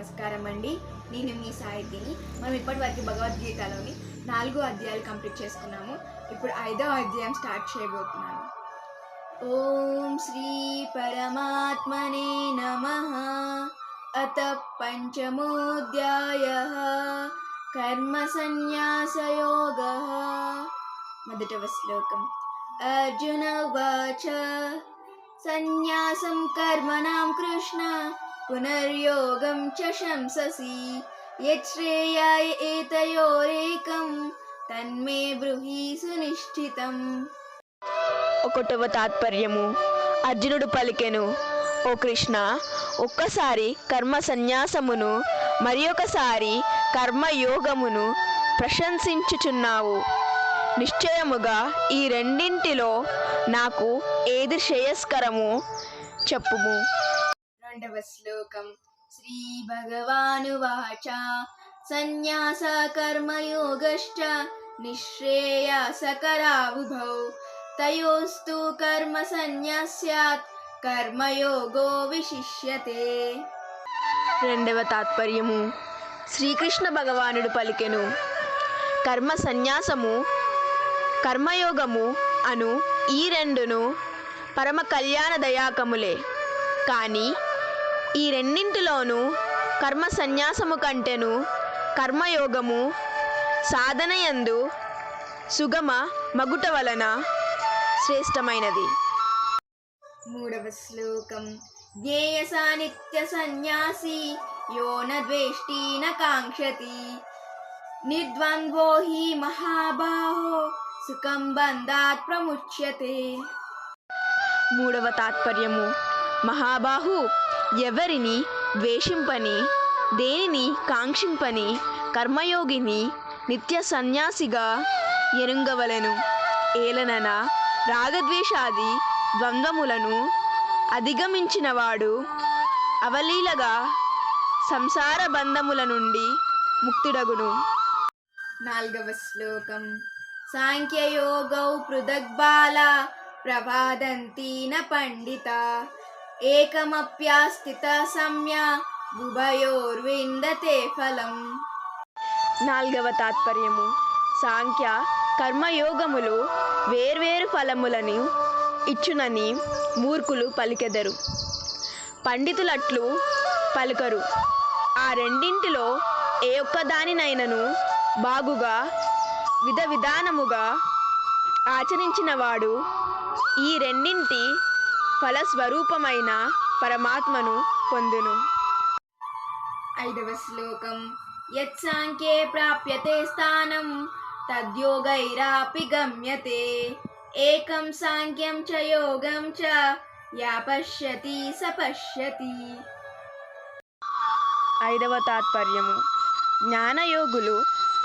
నమస్కారం అండి. నేను మీ సాహితిని. మనం ఇప్పటివరకు భగవద్గీతలోని 4 అధ్యాయాలు కంప్లీట్ చేసుకున్నాము. ఇప్పుడు 5వ అధ్యాయం స్టార్ట్ చేయబోతున్నాను. ఓం శ్రీ పరమాత్మనే నమః. అత పంచమోऽధ్యాయః కర్మ సన్యాసయోగః. మొదటవ శ్లోకం. అర్జున ఉవాచ సన్యాసం కర్మణాం కృష్ణ పునర్యోగం చ శంససి యచ్ఛ్రేయాయ ఏతయోరేకం తన్మే బ్రూహి సునిశ్చితం. ఒకటవ తాత్పర్యము. అర్జునుడు పలికెను, ఓ కృష్ణ, ఒక్కసారి కర్మ సన్యాసమును మరి ఒకసారి కర్మయోగమును ప్రశంసించుచున్నావు. నిశ్చయముగా ఈ రెండింటిలో నాకు ఏది శ్రేయస్కరమో చెప్పుము. రెండవ శ్లోకం. శ్రీ భగవానువాచ సన్యాస కర్మయోగశ్చ నిశ్రేయసకరావుభౌ తయోస్తు కర్మ సన్యాస్యాత్ కర్మయోగో విశిష్యతే. రెండవ తాత్పర్యము. శ్రీకృష్ణ భగవానుడు పలికెను, కర్మ సన్యాసము కర్మయోగము అను ఈ రెండును పరమ కళ్యాణదయాకములే. కానీ ఈ రెండింటిలోనూ కర్మ సన్యాసము కంటెను కర్మయోగము సాధనయందు సుగమ మగుట వలన శ్రేష్టమైనది. మూడవ శ్లోకం. జ్ఞేయస నిత్య సన్యాసి యో న ద్వేష్టి న కాంక్షతి నిర్ద్వంద్వో హి మహాబాహో సుఖం బంధాత్ ప్రముచ్యతే. మూడవ తాత్పర్యము. మహాబాహు, ఎవరిని ద్వేషింపని దేనిని కాంక్షింపని కర్మయోగిని నిత్య సన్యాసిగా ఎరుంగవలెను. ఏలనన రాగద్వేషాది ద్వంద్వములను అధిగమించినవాడు అవలీలగా సంసార బంధముల నుండి ముక్తుడగును. నాలుగవ శ్లోకం. సాంఖ్యయోగౌ పృథగ్బాల ప్రవాదంతి న పండిత ఏకమప్యాస్థిత సమ్య ఉభయోర్విందతే ఫలం. నాలుగవ తాత్పర్యము. సాంఖ్య కర్మయోగములు వేర్వేరు ఫలములను ఇచ్చునని మూర్ఖులు పలికెదరు, పండితులట్లు పలుకరు. ఆ రెండింటిలో ఏ ఒక్కదానినైనను బాగుగా విధానముగా ఆచరించినవాడు ఈ రెండింటి ఫలస్వరూపమైన పరమాత్మను పొందును. ఐదవ శ్లోకం. యత్సాంఖ్యే ప్రాప్యతే స్థానం తద్యోగైరాపి గమ్యతే ఏకం సాంఖ్యం చ యోగం చ యా పశ్యతి స పశ్యతి. ఐదవ తాత్పర్యము. జ్ఞానయోగులు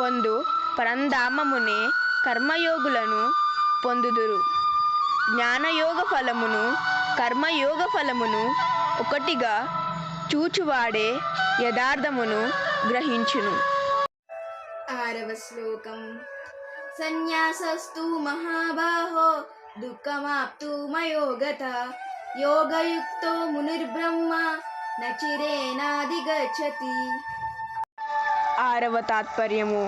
పొందు పరంధామమునే కర్మయోగులను పొందుదురు. జ్ఞానయోగ ఫలమును కర్మయోగ ఫలమును ఒకటిగా చూచువాడే యథార్థమును గ్రహించును. ఆరవ శ్లోకం. సన్యాసస్తు మహాబాహో దుఃఖమాప్తుమయోగత యోగయుక్తో మునిర్బ్రహ్మ నచిరేనాధిగచ్చతి. ఆరవ తాత్పర్యము.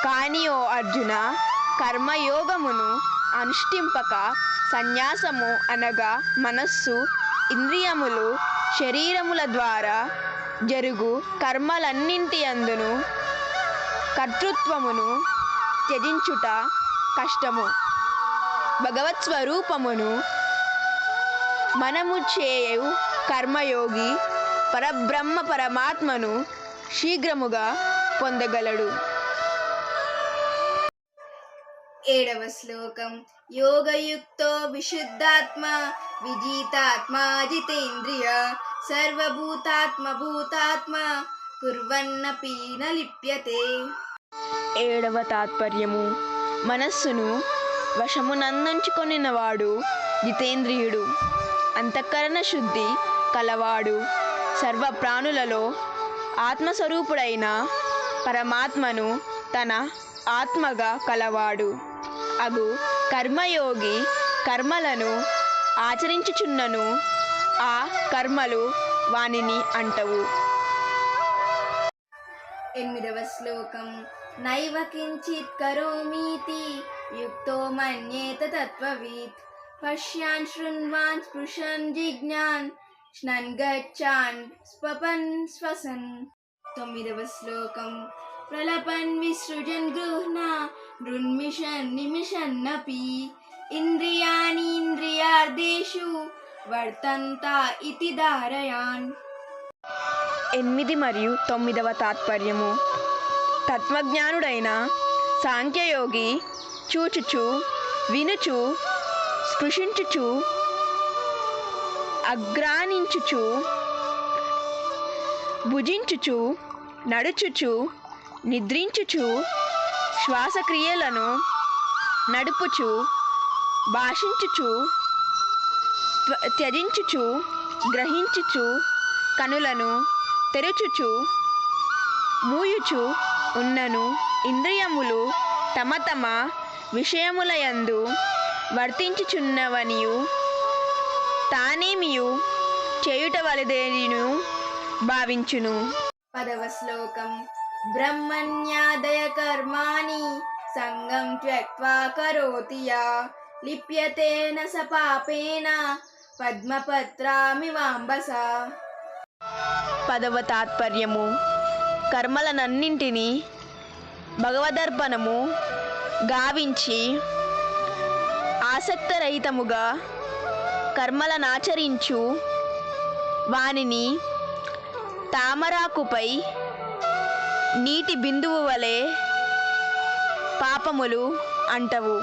కాని ఓ అర్జున, కర్మయోగమును అనుష్ఠింపక సన్యాసము అనగా మనస్సు, ఇంద్రియములు, శరీరముల ద్వారా జరుగు కర్మలన్నింటి అందును కర్తృత్వమును త్యజించుట కష్టము. భగవత్ స్వరూపమును మనము చేయు కర్మయోగి పరబ్రహ్మ పరమాత్మను శీఘ్రముగా పొందగలడు. ఏడవ శ్లోకం. యోగయుక్తో విశుద్ధాత్మ విజితాత్మ జితేంద్రియ సర్వభూతాత్మ భూతాత్మ కుర్వన్నపి న లిప్యతే. ఏడవ తాత్పర్యము. మనస్సును వశమునందుంచుకొనినవాడు జితేంద్రియుడు, అంతఃకరణ శుద్ధి కలవాడు, సర్వ ప్రాణులలో ఆత్మస్వరూపుడైన పరమాత్మను తన ఆత్మగా కలవాడు అగు కర్మయోగి కర్మలను ఆచరించుచున్నను ఆ కర్మలు వానిని అంటవు. 8వ శ్లోకం నైవ కించిత్ కరోమీతి యుక్తో మన్యేత తత్వవిత్ పశ్యాన్ శృణ్వాన్ స్పృశన్ జిజ్ఞాన్ స్నన్ గచ్చాన్ స్వపన్ శ్వసన్. 9వ శ్లోకం ప్రలపన్ విసృజన్ గృహ్ణా నృన్మిషన్ నిమిషన్నపి ఇంద్రియాణి ఇంద్రియార్థేషు వర్తంత ఇతి ధారయాన్. 8 మరియు 9వ తాత్పర్యము. తత్వజ్ఞానుడైన సాంఖ్యయోగి చూచుచు వినుచు స్పృశించుచు అగ్రానించుచు భుజించుచు నడుచుచు నిద్రించుచు శ్వాసక్రియలను నడుపుచు భాషించుచు త్యజించుచు గ్రహించుచు కనులను తెరుచుచు మూయుచు ఉన్నను ఇంద్రియములు తమ తమ విషయములయందు వర్తించుచున్నవనియు తానేమియు చేయుట వలదేనియు భావించును. 10వ శ్లోకం బ్రహ్మణ్యాదయ కర్మాణి సంగం త్యక్త్వా కరోతి యా లిప్యతే న స పాపేన పద్మపత్రామివాంబసా. 10వ తాత్పర్యము. కర్మలనన్నింటినీ భగవదర్పణము గావించి ఆసక్తరహితముగా కర్మలనాచరించు వానిని తామరాకుపై నీటి బిందువు వలె పాపములు అంటవు.